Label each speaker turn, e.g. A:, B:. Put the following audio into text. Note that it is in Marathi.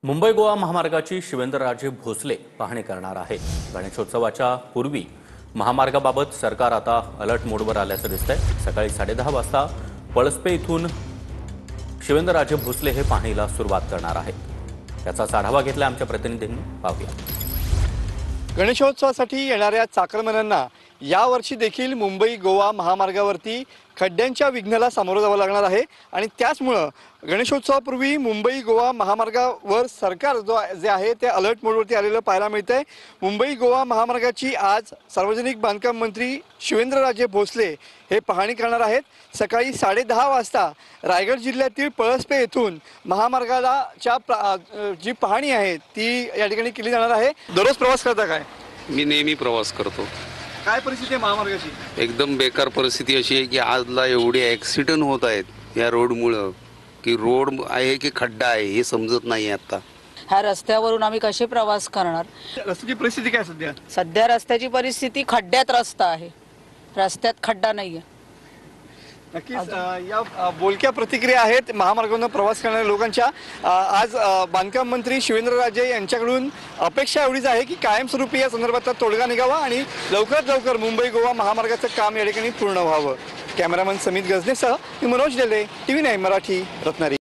A: मुंबई गोवा महामार्गाची शिवेंद्रराजे भोसले पाहणी करणार आहेत। गणेशोत्सवाच्या पूर्वी महामार्गाबाबत सरकार आता अलर्ट मोडवर आल्याचं दिसतंय। सकाळी 10:30 वाजता पळसपे इथून शिवेंद्रराजे भोसले हे पाहणीला सुरुवात करणार आहेत। त्याचा आढावा घेतला आमच्या प्रतिनिधींनी, पाहूया।
B: गणेशोत्सवासाठी येणाऱ्या चाकरमान्यांना यावर्षी देखील मुंबई गोवा महामार्गावरती खड्ड्यांच्या विघ्नाला सामोरं जावं लागणार आहे आणि त्याचमुळे गणेशोत्सवापूर्वी मुंबई गोवा महामार्गावर सरकार जे आहे ते अलर्ट मोडवरती आलेलं पाहायला मिळतंय। मुंबई गोवा महामार्गाची आज सार्वजनिक बांधकाम मंत्री शिवेंद्रराजे भोसले हे पाहणी करणार आहेत। सकाळी 10:30 वाजता रायगड जिल्ह्यातील पळसपे येथून महामार्गाच्या जी पाहणी आहे ती या ठिकाणी केली जाणार आहे। दररोज प्रवास करता काय?
C: मी नेहमी प्रवास करतो।
B: काय परिस्थिती आहे महामार्गाची?
C: एकदम बेकार परिस्थिती अशी आहे की आजला एवढे ॲक्सिडेंट होत आहेत या रोडमुळं की रोड आहे की खड्डा आहे हे समजत नाही आता।
D: ह्या रस्त्यावरून आम्ही कसे प्रवास करणार?
B: रस्त्याची परिस्थिती काय सध्या?
D: सध्या रस्त्याची परिस्थिती खड्ड्यात रस्ता आहे, रस्त्यात खड्डा नाहीये।
B: नक्कीच या बोलक्या प्रतिक्रिया आहेत महामार्गावरून प्रवास करणाऱ्या लोकांच्या। आज बांधकाम मंत्री शिवेंद्रराजे यांच्याकडून अपेक्षा एवढीच आहे की कायमस्वरूपी या संदर्भात तोडगा निघावा आणि लवकरात लवकर मुंबई गोवा महामार्गाचं काम या ठिकाणी पूर्ण व्हावं। कॅमेरामन समित गजनेसह मी मनोज डेले, TV9 मराठी, रत्नागिरी।